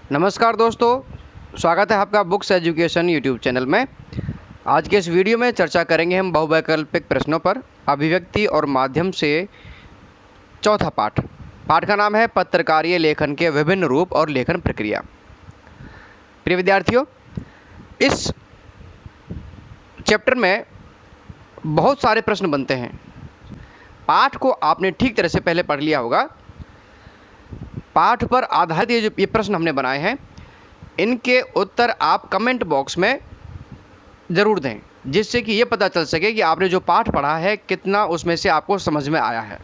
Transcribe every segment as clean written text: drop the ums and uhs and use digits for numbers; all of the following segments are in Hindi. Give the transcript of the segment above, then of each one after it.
नमस्कार दोस्तों, स्वागत है आपका बुक्स एजुकेशन यूट्यूब चैनल में। आज के इस वीडियो में चर्चा करेंगे हम बहुवैकल्पिक प्रश्नों पर अभिव्यक्ति और माध्यम से चौथा पाठ। पाठ का नाम है पत्रकारीय लेखन के विभिन्न रूप और लेखन प्रक्रिया। प्रिय विद्यार्थियों, इस चैप्टर में बहुत सारे प्रश्न बनते हैं। पाठ को आपने ठीक तरह से पहले पढ़ लिया होगा। पाठ पर आधारित ये प्रश्न हमने बनाए हैं, इनके उत्तर आप कमेंट बॉक्स में ज़रूर दें, जिससे कि ये पता चल सके कि आपने जो पाठ पढ़ा है कितना उसमें से आपको समझ में आया है।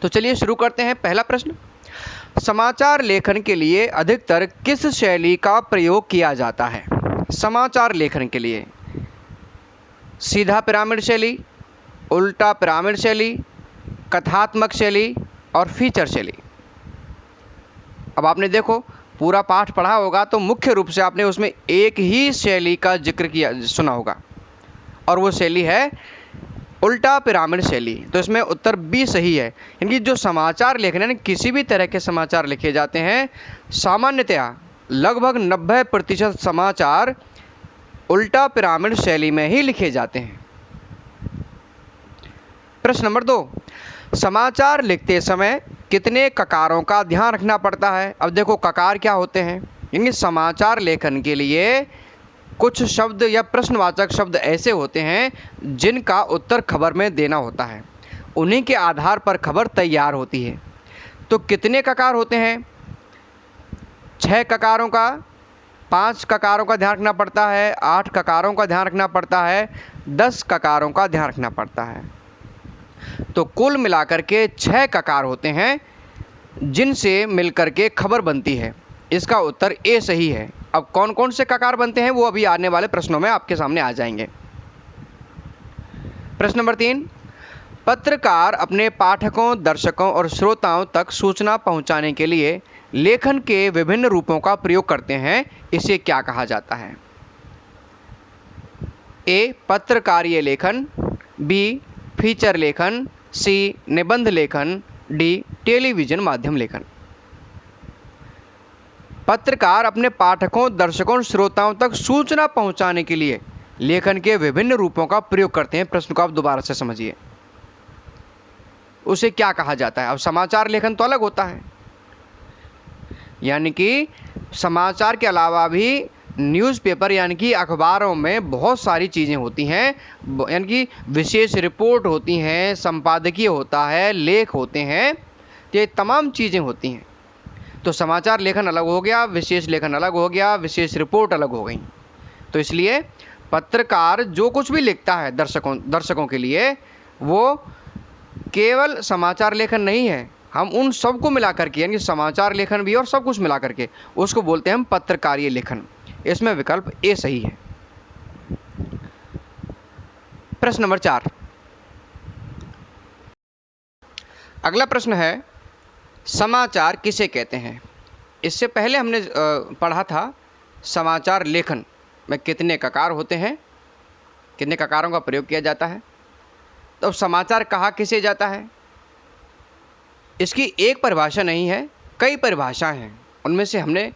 तो चलिए शुरू करते हैं। पहला प्रश्न, समाचार लेखन के लिए अधिकतर किस शैली का प्रयोग किया जाता है? समाचार लेखन के लिए सीधा पिरामिड शैली, उल्टा पिरामिड शैली, कथात्मक शैली और फीचर शैली। अब आपने देखो पूरा पाठ पढ़ा होगा तो मुख्य रूप से आपने उसमें एक ही शैली का जिक्र किया सुना होगा, और वो शैली है उल्टा पिरामिड शैली। तो इसमें उत्तर बी सही है। इनकी जो समाचार लेखन है, किसी भी तरह के समाचार लिखे जाते हैं, सामान्यतया लगभग 90% समाचार उल्टा पिरामिड शैली में ही लिखे जाते हैं। प्रश्न नंबर 2, समाचार लिखते समय कितने ककारों का ध्यान रखना पड़ता है? अब देखो ककार क्या होते हैं। यानी समाचार लेखन के लिए कुछ शब्द या प्रश्नवाचक शब्द ऐसे होते हैं जिनका उत्तर खबर में देना होता है, उन्हीं के आधार पर खबर तैयार होती है। तो कितने ककार होते हैं? 6 ककारों का, 5 ककारों का ध्यान रखना पड़ता है, 8 ककारों का ध्यान रखना पड़ता है, 10 ककारों का ध्यान रखना पड़ता है। तो कुल मिलाकर के 6 ककार होते हैं जिनसे मिलकर के खबर बनती है। इसका उत्तर ए सही है। अब कौन कौन से ककार बनते हैं वो अभी आने वाले प्रश्नों में आपके सामने आ जाएंगे। प्रश्न नंबर 3, पत्रकार अपने पाठकों, दर्शकों और श्रोताओं तक सूचना पहुंचाने के लिए लेखन के विभिन्न रूपों का प्रयोग करते हैं, इसे क्या कहा जाता है? ए पत्रकारीय लेखन, बी फीचर लेखन, सी निबंध लेखन, डी टेलीविजन माध्यम लेखन। पत्रकार अपने पाठकों, दर्शकों और श्रोताओं तक सूचना पहुंचाने के लिए लेखन के विभिन्न रूपों का प्रयोग करते हैं। प्रश्न को आप दोबारा से समझिए, उसे क्या कहा जाता है? अब समाचार लेखन तो अलग होता है, यानी कि समाचार के अलावा भी न्यूज़पेपर यानी कि अखबारों में बहुत सारी चीज़ें होती हैं, यानी कि विशेष रिपोर्ट होती हैं, संपादकीय होता है, लेख होते हैं, ये तमाम चीज़ें होती हैं। तो समाचार लेखन अलग हो गया, विशेष लेखन अलग हो गया, विशेष रिपोर्ट अलग हो गई। तो इसलिए पत्रकार जो कुछ भी लिखता है दर्शकों के लिए, वो केवल समाचार लेखन नहीं है। हम उन सब को मिला करके, यानी समाचार लेखन भी और सब कुछ मिला करके, उसको बोलते हैं हम पत्रकारीय लेखन। इसमें विकल्प ए सही है। प्रश्न नंबर 4, अगला प्रश्न है, समाचार किसे कहते हैं? इससे पहले हमने पढ़ा था समाचार लेखन में कितने ककार होते हैं, कितने ककारों का प्रयोग किया जाता है। तो अब समाचार कहा किसे जाता है? इसकी एक परिभाषा नहीं है, कई परिभाषाएं हैं। उनमें से हमने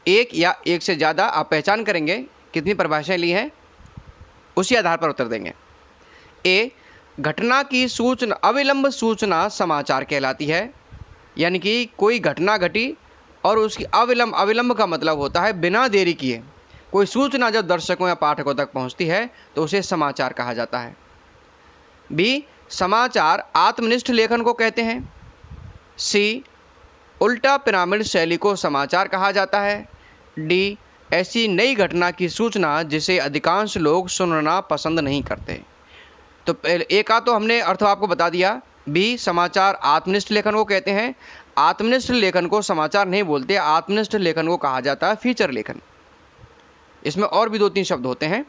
एक या एक से ज़्यादा, आप पहचान करेंगे कितनी परिभाषाएं ली हैं, उसी आधार पर उत्तर देंगे। ए घटना की सूचना, अविलंब सूचना समाचार कहलाती है। यानी कि कोई घटना घटी और उसकी अविलंब का मतलब होता है बिना देरी किए कोई सूचना जब दर्शकों या पाठकों तक पहुंचती है तो उसे समाचार कहा जाता है। बी समाचार आत्मनिष्ठ लेखन को कहते हैं। सी उल्टा पिरामिड शैली को समाचार कहा जाता है। डी ऐसी नई घटना की सूचना जिसे अधिकांश लोग सुनना पसंद नहीं करते। तो एक तो हमने अर्थ आपको बता दिया। बी समाचार आत्मनिष्ठ लेखन को कहते हैं। आत्मनिष्ठ लेखन को समाचार नहीं बोलते, आत्मनिष्ठ लेखन को कहा जाता है फीचर लेखन। इसमें और भी 2-3 शब्द होते हैं।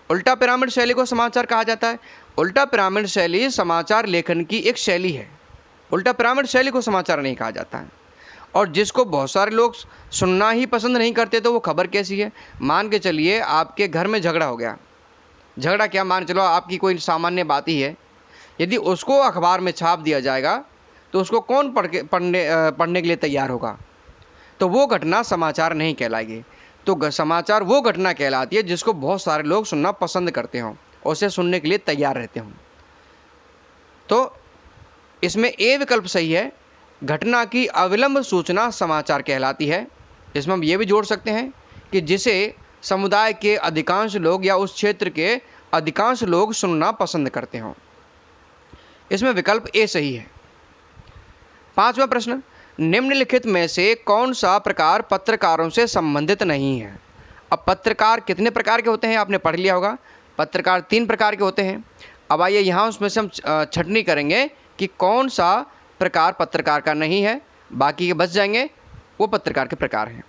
उल्टा पिरामिड शैली को समाचार कहा जाता है। उल्टा पिरामिड शैली समाचार लेखन की एक शैली है। उल्टा पिरामिड शैली को समाचार नहीं कहा जाता है। और जिसको बहुत सारे लोग सुनना ही पसंद नहीं करते, तो वो खबर कैसी है? मान के चलिए आपके घर में झगड़ा हो गया। झगड़ा क्या, मान चलो आपकी कोई सामान्य बात ही है, यदि उसको अखबार में छाप दिया जाएगा तो उसको कौन पढ़ने के लिए तैयार होगा? तो वो घटना समाचार नहीं कहलाएगी। तो समाचार वो घटना कहलाती है जिसको बहुत सारे लोग सुनना पसंद करते हों और उसे सुनने के लिए तैयार रहते हों। तो इसमें ए विकल्प सही है, घटना की अविलंब सूचना समाचार कहलाती है। इसमें हम ये भी जोड़ सकते हैं कि जिसे समुदाय के अधिकांश लोग या उस क्षेत्र के अधिकांश लोग सुनना पसंद करते हों। इसमें विकल्प ए सही है। 5वां प्रश्न, निम्नलिखित में से कौन सा प्रकार पत्रकारों से संबंधित नहीं है? अब पत्रकार कितने प्रकार के होते हैं आपने पढ़ लिया होगा। पत्रकार 3 प्रकार के होते हैं। अब आइए यहाँ उसमें से हम छटनी करेंगे कि कौन सा प्रकार पत्रकार का नहीं है, बाकी के बच जाएंगे। वो पत्रकार के प्रकार हैं।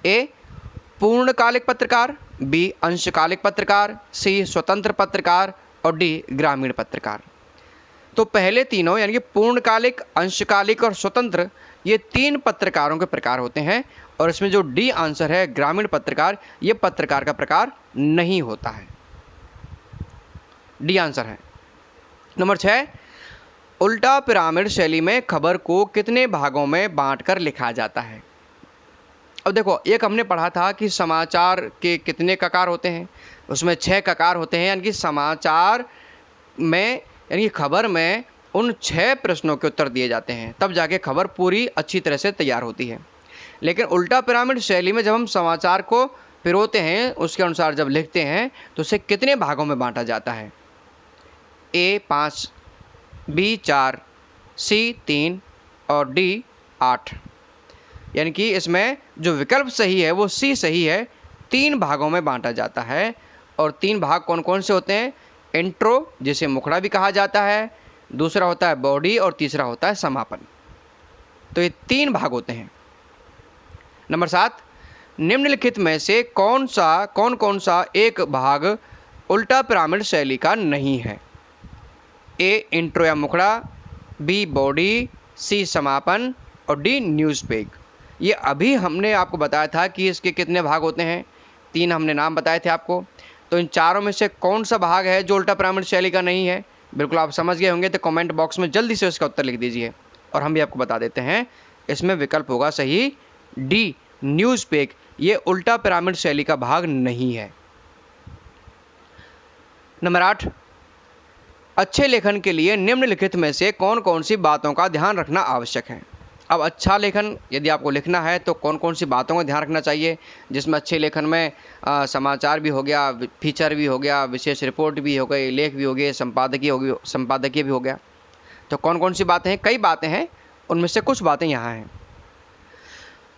ए पूर्णकालिक पत्रकार, बी अंशकालिक पत्रकार, सी स्वतंत्र पत्रकार और डी ग्रामीण पत्रकार। तो पहले तीनों यानी कि पूर्णकालिक, अंशकालिक और स्वतंत्र, ये 3 पत्रकारों के प्रकार होते हैं और इसमें जो डी आंसर है ग्रामीण पत्रकार, ये पत्रकार का प्रकार नहीं होता है। डी आंसर है। नंबर 6, उल्टा पिरामिड शैली में खबर को कितने भागों में बांटकर लिखा जाता है? अब देखो, एक हमने पढ़ा था कि समाचार के कितने ककार होते हैं, उसमें 6 ककार होते हैं, यानी कि समाचार में यानी कि खबर में उन 6 प्रश्नों के उत्तर दिए जाते हैं, तब जाके खबर पूरी अच्छी तरह से तैयार होती है। लेकिन उल्टा पिरामिड शैली में जब हम समाचार को पिरोते हैं, उसके अनुसार जब लिखते हैं तो उसे कितने भागों में बांटा जाता है? ए 5, बी 4, सी 3 और डी 8। यानी कि इसमें जो विकल्प सही है वो सी सही है। 3 भागों में बांटा जाता है और 3 भाग कौन कौन से होते हैं? इंट्रो, जिसे मुखड़ा भी कहा जाता है, दूसरा होता है बॉडी और तीसरा होता है समापन। तो ये 3 भाग होते हैं। नंबर 7, निम्नलिखित में से कौन कौन सा एक भाग उल्टा पिरामिड शैली का नहीं है? ए इंट्रो या मुखड़ा, बी बॉडी, सी समापन और डी न्यूज़ पेज। ये अभी हमने आपको बताया था कि इसके कितने भाग होते हैं। 3 हमने नाम बताए थे आपको। तो इन चारों में से कौन सा भाग है जो उल्टा पिरामिड शैली का नहीं है? बिल्कुल आप समझ गए होंगे, तो कमेंट बॉक्स में जल्दी से इसका उत्तर लिख दीजिए और हम भी आपको बता देते हैं। इसमें विकल्प होगा सही डी न्यूज़ पेज। ये उल्टा पिरामिड शैली का भाग नहीं है। नंबर 8, अच्छे लेखन के लिए निम्नलिखित में से कौन कौन सी बातों का ध्यान रखना आवश्यक है? अब अच्छा लेखन यदि आपको लिखना है तो कौन कौन सी बातों का ध्यान रखना चाहिए, जिसमें अच्छे लेखन में समाचार भी हो गया, फीचर भी हो गया, विशेष रिपोर्ट भी हो गई, लेख भी हो गए, संपादकीय भी हो गया। तो कौन कौन सी बातें हैं? कई बातें हैं, उनमें से कुछ बातें यहाँ हैं।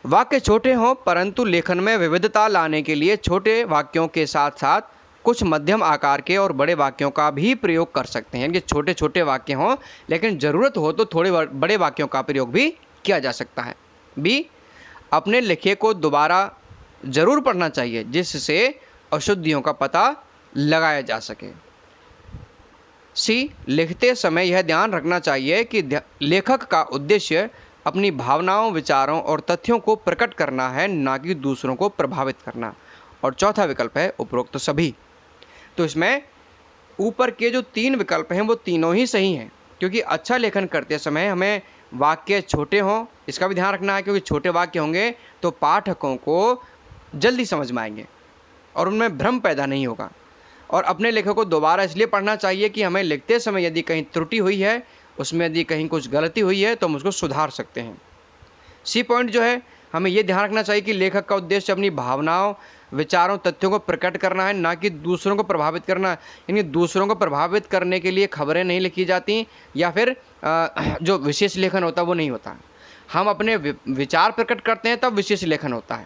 वाक्य छोटे हों परंतु लेखन में विविधता लाने के लिए छोटे वाक्यों के साथ साथ कुछ मध्यम आकार के और बड़े वाक्यों का भी प्रयोग कर सकते हैं। यानी कि छोटे छोटे वाक्य हों लेकिन ज़रूरत हो तो थोड़े बड़े वाक्यों का प्रयोग भी किया जा सकता है। बी, अपने लिखे को दोबारा ज़रूर पढ़ना चाहिए जिससे अशुद्धियों का पता लगाया जा सके। सी, लिखते समय यह ध्यान रखना चाहिए कि लेखक का उद्देश्य अपनी भावनाओं, विचारों और तथ्यों को प्रकट करना है, ना कि दूसरों को प्रभावित करना। और चौथा विकल्प है उपरोक्त सभी। तो इसमें ऊपर के जो 3 विकल्प हैं वो तीनों ही सही हैं, क्योंकि अच्छा लेखन करते समय हमें वाक्य छोटे हों इसका भी ध्यान रखना है, क्योंकि छोटे वाक्य होंगे तो पाठकों को जल्दी समझ में आएंगे और उनमें भ्रम पैदा नहीं होगा। और अपने लेखक को दोबारा इसलिए पढ़ना चाहिए कि हमें लिखते समय यदि कहीं त्रुटि हुई है, उसमें यदि कहीं कुछ गलती हुई है तो हम उसको सुधार सकते हैं। सी पॉइंट जो है, हमें यह ध्यान रखना चाहिए कि लेखक का उद्देश्य अपनी भावनाओं, विचारों, तथ्यों को प्रकट करना है, ना कि दूसरों को प्रभावित करना। यानी दूसरों को प्रभावित करने के लिए खबरें नहीं लिखी जाती या फिर जो विशेष लेखन होता है वो नहीं होता। हम अपने विचार प्रकट करते हैं तब विशेष लेखन होता है।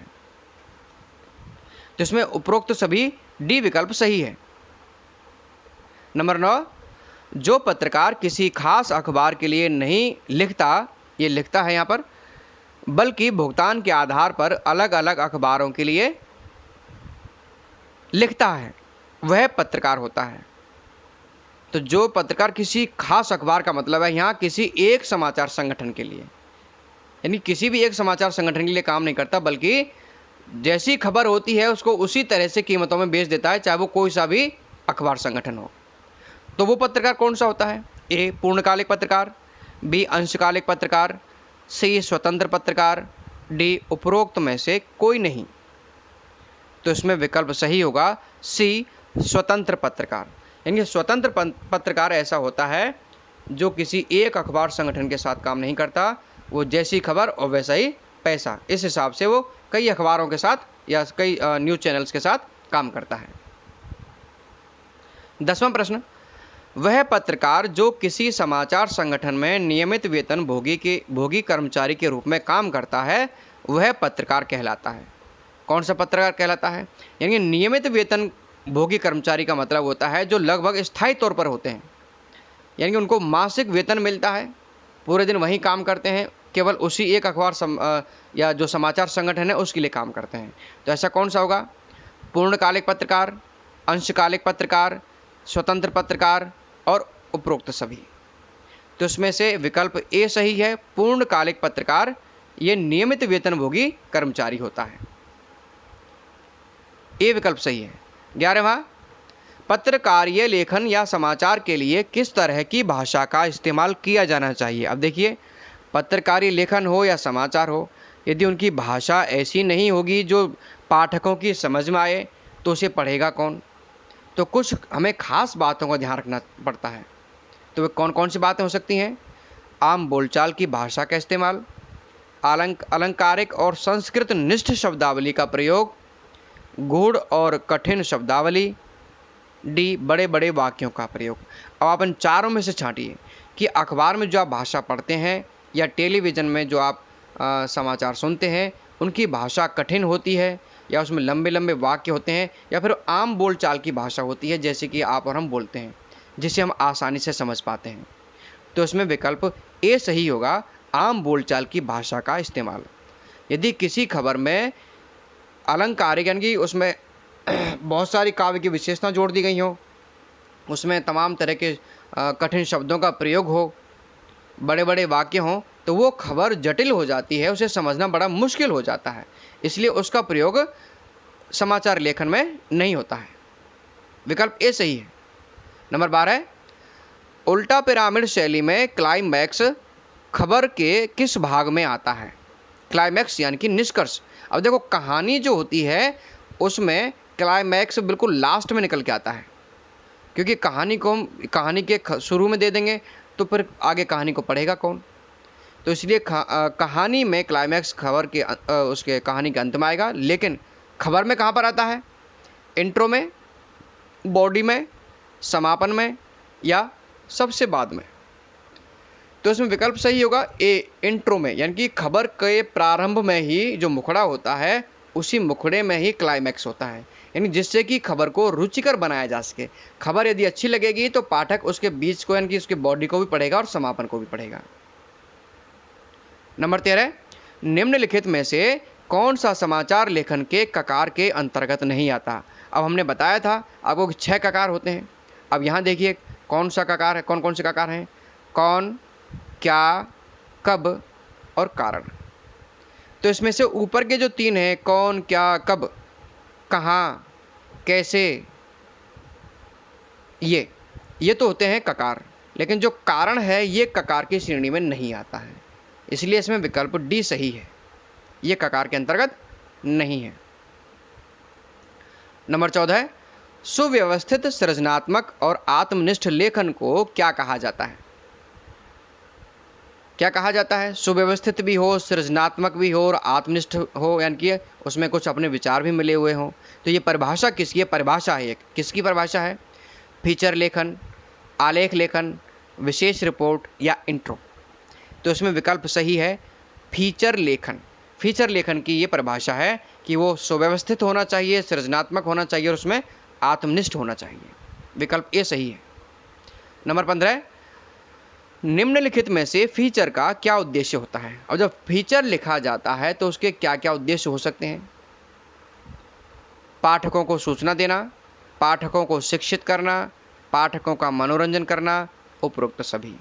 तो इसमें उपरोक्त सभी डी विकल्प सही है। नंबर 9, जो पत्रकार किसी खास अखबार के लिए नहीं लिखता, ये लिखता है यहाँ पर, बल्कि भुगतान के आधार पर अलग अलग अखबारों के लिए लिखता है, वह पत्रकार होता है। तो जो पत्रकार किसी खास अखबार का मतलब है यहाँ किसी एक समाचार संगठन के लिए, यानी किसी भी एक समाचार संगठन के लिए काम नहीं करता, बल्कि जैसी खबर होती है उसको उसी तरह से कीमतों में बेच देता है, चाहे वो कोई सा भी अखबार संगठन हो। तो वो पत्रकार कौन सा होता है? ए पूर्णकालिक पत्रकार, बी अंशकालिक पत्रकार, सी स्वतंत्र पत्रकार, डी उपरोक्त में से कोई नहीं। तो इसमें विकल्प सही होगा सी स्वतंत्र पत्रकार। यानी स्वतंत्र पत्रकार ऐसा होता है जो किसी एक अखबार संगठन के साथ काम नहीं करता, वो जैसी खबर और वैसा ही पैसा, इस हिसाब से वो कई अखबारों के साथ या कई न्यूज़ चैनल्स के साथ काम करता है। 10वां प्रश्न, वह पत्रकार जो किसी समाचार संगठन में नियमित वेतन भोगी कर्मचारी के रूप में काम करता है वह पत्रकार कहलाता है। कौन सा पत्रकार कहलाता है? यानी नियमित वेतन भोगी कर्मचारी का मतलब होता है जो लगभग स्थायी तौर पर होते हैं, यानी कि उनको मासिक वेतन मिलता है, पूरे दिन वहीं काम करते हैं, केवल उसी एक अखबार या जो समाचार संगठन है उसके लिए काम करते हैं। तो ऐसा कौन सा होगा? पूर्णकालिक पत्रकार, अंशकालिक पत्रकार, स्वतंत्र पत्रकार और उपरोक्त सभी। तो इसमें से विकल्प ए सही है, पूर्णकालिक पत्रकार ये नियमित वेतनभोगी कर्मचारी होता है। ए विकल्प सही है। 11वां, पत्रकारीय लेखन या समाचार के लिए किस तरह की भाषा का इस्तेमाल किया जाना चाहिए? अब देखिए, पत्रकारीय लेखन हो या समाचार हो, यदि उनकी भाषा ऐसी नहीं होगी जो पाठकों की समझ में आए तो उसे पढ़ेगा कौन? तो कुछ हमें खास बातों का ध्यान रखना पड़ता है। तो वे कौन कौन सी बातें हो सकती हैं? आम बोलचाल की भाषा का इस्तेमाल, अलंकारिक और संस्कृत निष्ठ शब्दावली का प्रयोग, गूढ़ और कठिन शब्दावली, डी बड़े बड़े वाक्यों का प्रयोग। अब आप इन चारों में से छांटिए कि अखबार में जो आप भाषा पढ़ते हैं या टेलीविज़न में जो आप समाचार सुनते हैं उनकी भाषा कठिन होती है या उसमें लंबे लंबे वाक्य होते हैं या फिर आम बोलचाल की भाषा होती है जैसे कि आप और हम बोलते हैं जिसे हम आसानी से समझ पाते हैं। तो इसमें विकल्प ए सही होगा, आम बोलचाल की भाषा का इस्तेमाल। यदि किसी खबर में अलंकारिक यानी कि उसमें बहुत सारी काव्य की विशेषता जोड़ दी गई हो, उसमें तमाम तरह के कठिन शब्दों का प्रयोग हो, बड़े बड़े वाक्य हों, तो वो खबर जटिल हो जाती है, उसे समझना बड़ा मुश्किल हो जाता है, इसलिए उसका प्रयोग समाचार लेखन में नहीं होता है। विकल्प ए सही है। नंबर 12, उल्टा पिरामिड शैली में क्लाइमैक्स खबर के किस भाग में आता है? क्लाइमैक्स यानी कि निष्कर्ष। अब देखो, कहानी जो होती है उसमें क्लाइमैक्स बिल्कुल लास्ट में निकल के आता है, क्योंकि कहानी को हम कहानी के शुरू में दे देंगे तो फिर आगे कहानी को पढ़ेगा कौन? तो इसलिए कहानी में क्लाइमैक्स खबर के उसके कहानी के अंत में आएगा, लेकिन खबर में कहाँ पर आता है? इंट्रो में, बॉडी में, समापन में या सबसे बाद में? तो इसमें विकल्प सही होगा ए, इंट्रो में, यानी कि खबर के प्रारंभ में ही जो मुखड़ा होता है उसी मुखड़े में ही क्लाइमैक्स होता है, यानी जिससे कि खबर को रुचिकर बनाया जा सके। खबर यदि अच्छी लगेगी तो पाठक उसके बीच को यानी कि उसके बॉडी को भी पढ़ेगा और समापन को भी पढ़ेगा। नंबर 13, निम्नलिखित में से कौन सा समाचार लेखन के ककार के अंतर्गत नहीं आता? अब हमने बताया था आपको कि 6 ककार होते हैं। अब यहाँ देखिए कौन सा ककार है, कौन कौन से ककार हैं? कौन, क्या, कब और कारण। तो इसमें से ऊपर के जो 3 हैं, कौन, क्या, कब, कहाँ, कैसे, ये तो होते हैं ककार, लेकिन जो कारण है ये ककार की श्रेणी में नहीं आता है, इसलिए इसमें विकल्प डी सही है, ये ककार के अंतर्गत नहीं है। नंबर 14, सुव्यवस्थित, सृजनात्मक और आत्मनिष्ठ लेखन को क्या कहा जाता है? क्या कहा जाता है? सुव्यवस्थित भी हो, सृजनात्मक भी हो और आत्मनिष्ठ हो, यानी कि उसमें कुछ अपने विचार भी मिले हुए हों। तो ये परिभाषा किसकी है? परिभाषा है, किसकी परिभाषा है? फीचर लेखन, आलेख लेखन, विशेष रिपोर्ट या इंट्रो। तो इसमें विकल्प सही है फीचर लेखन। फीचर लेखन की ये परिभाषा है कि वो सुव्यवस्थित होना चाहिए, सृजनात्मक होना चाहिए और उसमें आत्मनिष्ठ होना चाहिए। विकल्प ए सही है। नंबर 15, निम्नलिखित में से फीचर का क्या उद्देश्य होता है? और जब फीचर लिखा जाता है तो उसके क्या क्या उद्देश्य हो सकते हैं? पाठकों को सूचना देना, पाठकों को शिक्षित करना, पाठकों का मनोरंजन करना, उपरोक्त सभी।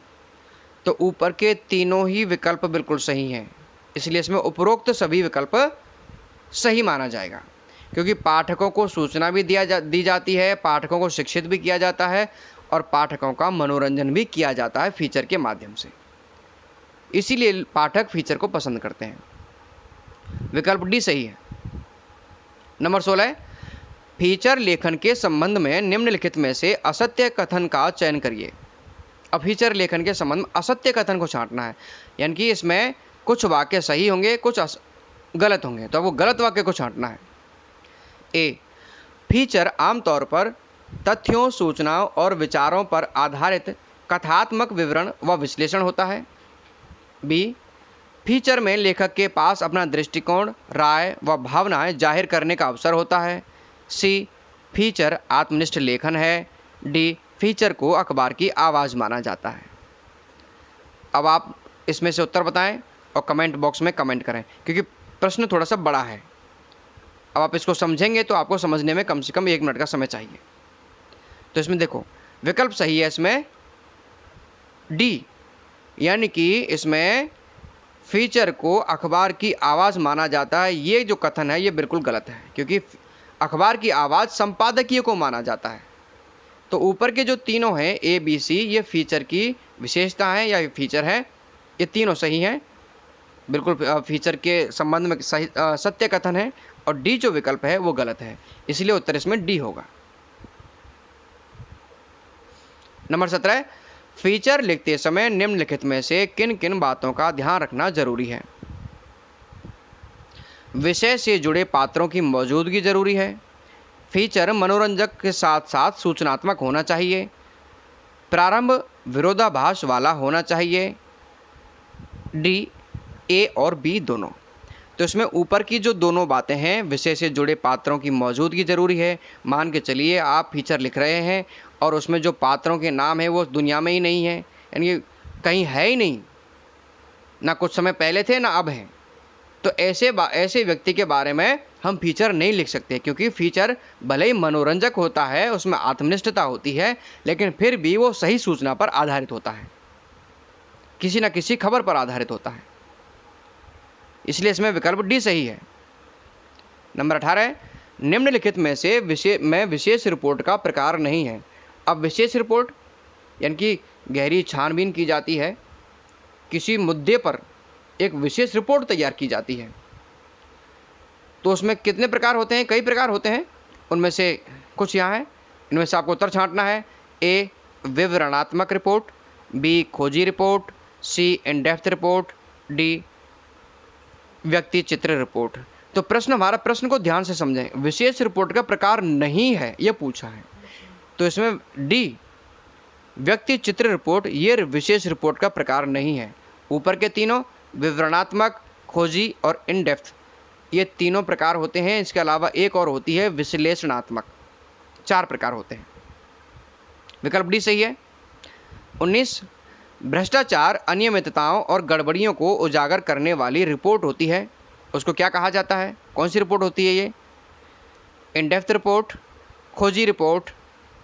तो ऊपर के तीनों ही विकल्प बिल्कुल सही हैं, इसलिए इसमें उपरोक्त सभी विकल्प सही माना जाएगा, क्योंकि पाठकों को सूचना भी दी जाती है, पाठकों को शिक्षित भी किया जाता है और पाठकों का मनोरंजन भी किया जाता है फीचर के माध्यम से, इसीलिए पाठक फीचर को पसंद करते हैं। विकल्प डी सही है। नंबर 16 है, फीचर लेखन के संबंध में निम्नलिखित में से असत्य कथन का चयन करिए। अब फीचर लेखन के संबंध में असत्य कथन को छांटना है, यानी कि इसमें कुछ वाक्य सही होंगे, कुछ गलत होंगे, तो वो गलत वाक्य को छांटना है। ए, फीचर आमतौर पर तथ्यों, सूचनाओं और विचारों पर आधारित कथात्मक विवरण व विश्लेषण होता है। बी, फीचर में लेखक के पास अपना दृष्टिकोण, राय व भावनाएं जाहिर करने का अवसर होता है। सी, फीचर आत्मनिष्ठ लेखन है। डी, फीचर को अखबार की आवाज़ माना जाता है। अब आप इसमें से उत्तर बताएं और कमेंट बॉक्स में कमेंट करें, क्योंकि प्रश्न थोड़ा सा बड़ा है। अब आप इसको समझेंगे तो आपको समझने में कम से कम 1 मिनट का समय चाहिए। तो इसमें देखो, विकल्प सही है इसमें डी, यानी कि इसमें फीचर को अखबार की आवाज़ माना जाता है। ये जो कथन है ये बिल्कुल गलत है, क्योंकि अखबार की आवाज़ संपादकीय को माना जाता है। तो ऊपर के जो तीनों हैं ए, बी, सी, ये फीचर की विशेषता हैं या ये फीचर हैं, ये तीनों सही हैं, बिल्कुल फीचर के संबंध में सही सत्य कथन है। और डी जो विकल्प है वो गलत है, इसलिए उत्तर इसमें डी होगा। नंबर 17, फीचर लिखते समय निम्नलिखित में से किन किन बातों का ध्यान रखना जरूरी है। विषय से जुड़े पात्रों की मौजूदगी जरूरी है। फीचर मनोरंजक के साथ साथ सूचनात्मक होना चाहिए। प्रारंभ विरोधाभास वाला होना चाहिए। डी, ए और बी दोनों। तो इसमें ऊपर की जो दोनों बातें हैं, विषय से जुड़े पात्रों की मौजूदगी जरूरी है। मान के चलिए आप फीचर लिख रहे हैं और उसमें जो पात्रों के नाम है वो दुनिया में ही नहीं है, यानी कहीं है ही नहीं, ना कुछ समय पहले थे ना अब हैं, तो ऐसे व्यक्ति के बारे में हम फीचर नहीं लिख सकते, क्योंकि फीचर भले ही मनोरंजक होता है, उसमें आत्मनिष्ठता होती है, लेकिन फिर भी वो सही सूचना पर आधारित होता है, किसी न किसी खबर पर आधारित होता है, इसलिए इसमें विकल्प डी सही है। नंबर 18, निम्नलिखित में से विशेष रिपोर्ट का प्रकार नहीं है। अब विशेष रिपोर्ट यानी कि गहरी छानबीन की जाती है, किसी मुद्दे पर एक विशेष रिपोर्ट तैयार की जाती है, तो उसमें कितने प्रकार होते हैं? कई प्रकार होते हैं, उनमें से कुछ यहाँ है, इनमें से आपको उत्तर छांटना है। ए, विवरणात्मक रिपोर्ट। बी, खोजी report. C, in depth report. D, व्यक्ति चित्र रिपोर्ट। तो प्रश्न को ध्यान से समझें, विशेष रिपोर्ट का प्रकार नहीं है यह पूछा है, तो इसमें डी, व्यक्ति चित्र रिपोर्ट, ये विशेष रिपोर्ट का प्रकार नहीं है। ऊपर के तीनों विवरणात्मक, खोजी और इन डेप्थ, ये तीनों प्रकार होते हैं। इसके अलावा एक और होती है विश्लेषणात्मक, 4 प्रकार होते हैं। विकल्प डी सही है। 19, भ्रष्टाचार, अनियमितताओं और गड़बड़ियों को उजागर करने वाली रिपोर्ट होती है, उसको क्या कहा जाता है? कौन सी रिपोर्ट होती है ये? इन डेप्थ रिपोर्ट, खोजी रिपोर्ट,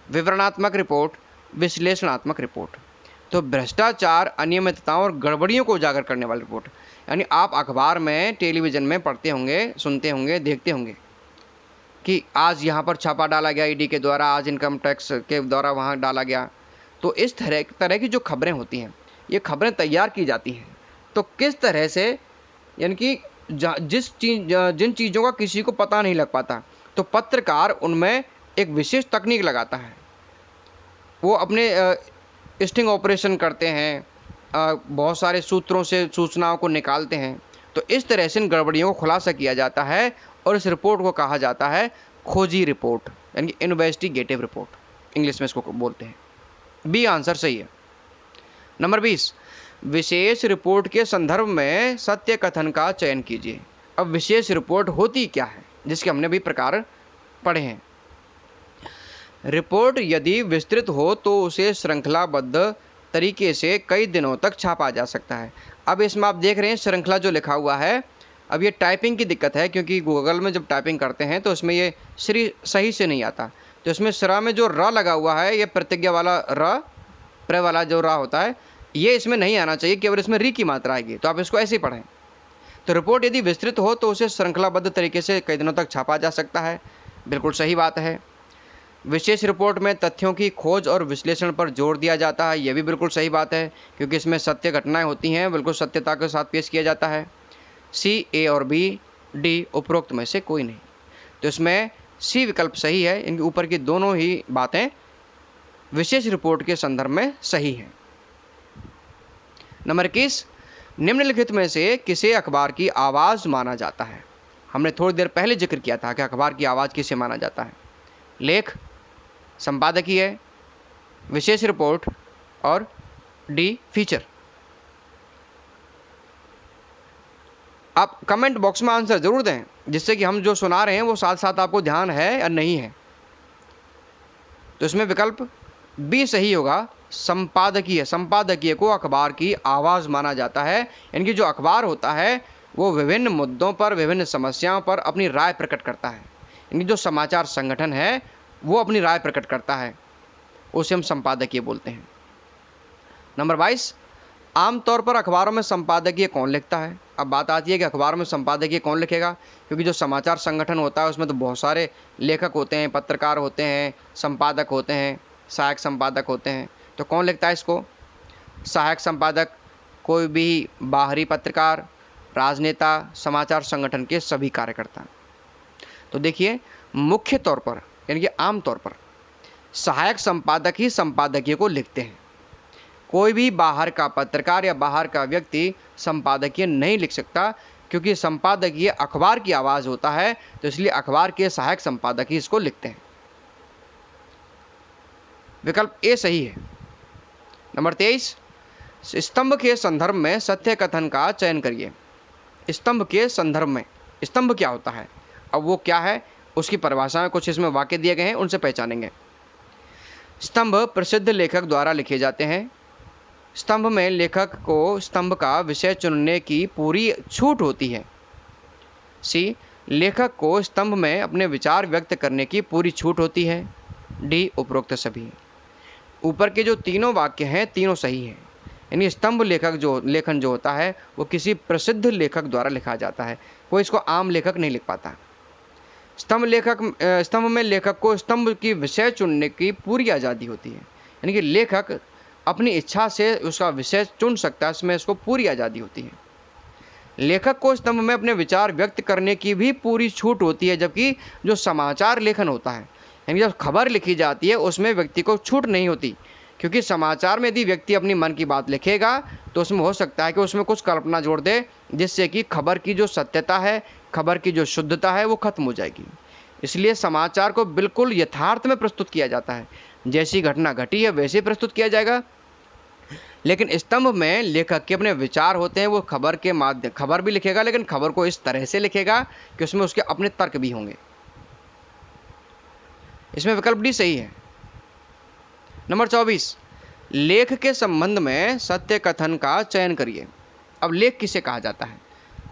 विवरणात्मक रिपोर्ट, विश्लेषणात्मक रिपोर्ट। तो भ्रष्टाचार, अनियमितताओं और गड़बड़ियों को उजागर करने वाली रिपोर्ट, यानी आप अखबार में, टेलीविज़न में पढ़ते होंगे, सुनते होंगे, देखते होंगे कि आज यहाँ पर छापा डाला गया ईडी के द्वारा, आज इनकम टैक्स के द्वारा वहाँ डाला गया। तो इस तरह की जो खबरें होती हैं, ये खबरें तैयार की जाती हैं, तो किस तरह से, यानी कि जिन चीज़ों का किसी को पता नहीं लग पाता, तो पत्रकार उनमें एक विशेष तकनीक लगाता है, वो अपने स्टिंग ऑपरेशन करते हैं, बहुत सारे सूत्रों से सूचनाओं को निकालते हैं, तो इस तरह से इन गड़बड़ियों को खुलासा किया जाता है और इस रिपोर्ट को कहा जाता है खोजी रिपोर्ट, यानी इन्वेस्टिगेटिव रिपोर्ट, इंग्लिश में इसको बोलते हैं। बी आंसर सही है। नंबर 20, विशेष रिपोर्ट के संदर्भ में सत्य कथन का चयन कीजिए। अब विशेष रिपोर्ट होती क्या है, जिसके हमने भी प्रकार पढ़े हैं। रिपोर्ट यदि विस्तृत हो तो उसे श्रृंखलाबद्ध तरीके से कई दिनों तक छापा जा सकता है। अब इसमें आप देख रहे हैं श्रृंखला जो लिखा हुआ है, अब ये टाइपिंग की दिक्कत है, क्योंकि गूगल में जब टाइपिंग करते हैं तो इसमें ये श्री सही से नहीं आता, तो इसमें श्र में जो र लगा हुआ है, ये प्रतिज्ञा वाला र, प्र वाला जो र होता है, ये इसमें नहीं आना चाहिए, केवल इसमें री की मात्रा आएगी, तो आप इसको ऐसे ही पढ़ें। तो रिपोर्ट यदि विस्तृत हो तो उसे श्रृंखलाबद्ध तरीके से कई दिनों तक छापा जा सकता है, बिल्कुल सही बात है। विशेष रिपोर्ट में तथ्यों की खोज और विश्लेषण पर जोर दिया जाता है, यह भी बिल्कुल सही बात है, क्योंकि इसमें सत्य घटनाएं होती हैं, बिल्कुल सत्यता के साथ पेश किया जाता है। सी, ए और बी, डी उपरोक्त में से कोई नहीं। तो इसमें सी विकल्प सही है। इनके ऊपर की दोनों ही बातें विशेष रिपोर्ट के संदर्भ में सही हैं। नंबर 21, निम्नलिखित में से किसे अखबार की आवाज़ माना जाता है? हमने थोड़ी देर पहले जिक्र किया था कि अखबार की आवाज़ किसे माना जाता है। लेख, संपादकीय, विशेष रिपोर्ट और डी फीचर। आप कमेंट बॉक्स में आंसर जरूर दें, जिससे कि हम जो सुना रहे हैं वो साथ साथ आपको ध्यान है या नहीं है। तो इसमें विकल्प बी सही होगा, संपादकीय। संपादकीय को अखबार की आवाज़ माना जाता है। यानी कि जो अखबार होता है वो विभिन्न मुद्दों पर, विभिन्न समस्याओं पर अपनी राय प्रकट करता है। यानी जो समाचार संगठन है वो अपनी राय प्रकट करता है, उसे हम संपादकीय बोलते हैं। नंबर 22, आमतौर पर अखबारों में संपादकीय कौन लिखता है? अब बात आती है कि अखबारों में संपादकीय कौन लिखेगा, क्योंकि जो समाचार संगठन होता है उसमें तो बहुत सारे लेखक होते हैं, पत्रकार होते हैं, संपादक होते हैं, सहायक संपादक होते हैं। तो कौन लिखता है इसको? सहायक संपादक कोई भी बाहरी पत्रकार, राजनेता, समाचार संगठन के सभी कार्यकर्ता। तो देखिए, मुख्य तौर पर यानी कि आम तौर पर सहायक संपादक ही संपादकीय को लिखते हैं। कोई भी बाहर का पत्रकार या बाहर का व्यक्ति संपादकीय नहीं लिख सकता, क्योंकि संपादकीय अखबार की आवाज़ होता है, तो इसलिए अखबार के सहायक संपादक ही इसको लिखते हैं। विकल्प ए सही है। नंबर 23, स्तंभ के संदर्भ में सत्य कथन का चयन करिए। स्तंभ के संदर्भ में, स्तंभ क्या होता है, अब वो क्या है उसकी परिभाषा में कुछ इसमें वाक्य दिए गए हैं, उनसे पहचानेंगे। स्तंभ प्रसिद्ध लेखक द्वारा लिखे जाते हैं। स्तंभ में लेखक को स्तंभ का विषय चुनने की पूरी छूट होती है। सी, लेखक को स्तंभ में अपने विचार व्यक्त करने की पूरी छूट होती है। डी उपरोक्त सभी। ऊपर के जो तीनों वाक्य हैं तीनों सही हैं। यानी स्तंभ लेखन जो होता है वो किसी प्रसिद्ध लेखक द्वारा लिखा जाता है, कोई इसको आम लेखक नहीं लिख पाता। स्तंभ में लेखक को स्तंभ की विषय चुनने की पूरी आज़ादी होती है। यानी कि लेखक अपनी इच्छा से उसका विषय चुन सकता है, इसमें इसको पूरी आज़ादी होती है। लेखक को स्तंभ में अपने विचार व्यक्त करने की भी पूरी छूट होती है, जबकि जो समाचार लेखन होता है, यानी जब खबर लिखी जाती है उसमें व्यक्ति को छूट नहीं होती, क्योंकि समाचार में यदि व्यक्ति अपनी मन की बात लिखेगा तो उसमें हो सकता है कि उसमें कुछ कल्पना जोड़ दे, जिससे कि खबर की जो सत्यता है, खबर की जो शुद्धता है वो खत्म हो जाएगी। इसलिए समाचार को बिल्कुल यथार्थ में प्रस्तुत किया जाता है, जैसी घटना घटी है वैसे प्रस्तुत किया जाएगा। लेकिन स्तंभ में लेखक के अपने विचार होते हैं, वो खबर भी लिखेगा, लेकिन खबर को इस तरह से लिखेगा कि उसमें उसके अपने तर्क भी होंगे। इसमें विकल्प डी सही है। नंबर 24, लेख के संबंध में सत्य कथन का चयन करिए। अब लेख किसे कहा जाता है?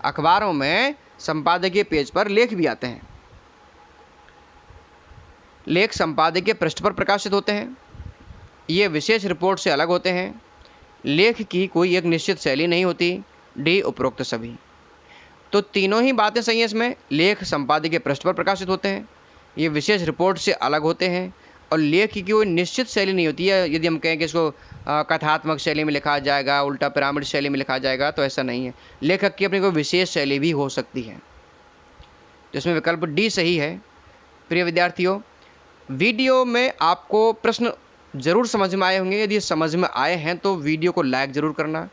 अखबारों में संपादकीय पेज पर लेख भी आते हैं। लेख संपादकीय पृष्ठ पर प्रकाशित होते हैं। ये विशेष रिपोर्ट से अलग होते हैं। लेख की कोई एक निश्चित शैली नहीं होती। डी उपरोक्त सभी। तो तीनों ही बातें सही हैं इसमें। लेख संपादकीय पृष्ठ पर प्रकाशित होते हैं, ये विशेष रिपोर्ट से अलग होते हैं, और लेख की कोई निश्चित शैली नहीं होती है। यदि हम कहें कि इसको कथात्मक शैली में लिखा जाएगा, उल्टा पिरामिड शैली में लिखा जाएगा, तो ऐसा नहीं है। लेखक की अपनी कोई विशेष शैली भी हो सकती है। तो इसमें विकल्प डी सही है। प्रिय विद्यार्थियों, वीडियो में आपको प्रश्न ज़रूर समझ में आए होंगे। यदि समझ में आए हैं तो वीडियो को लाइक ज़रूर करना,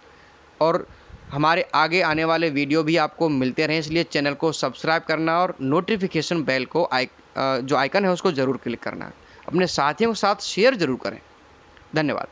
और हमारे आगे आने वाले वीडियो भी आपको मिलते रहें, इसलिए चैनल को सब्सक्राइब करना और नोटिफिकेशन बेल को जो आइकन है उसको ज़रूर क्लिक करना। अपने साथियों के साथ शेयर ज़रूर करें। धन्यवाद।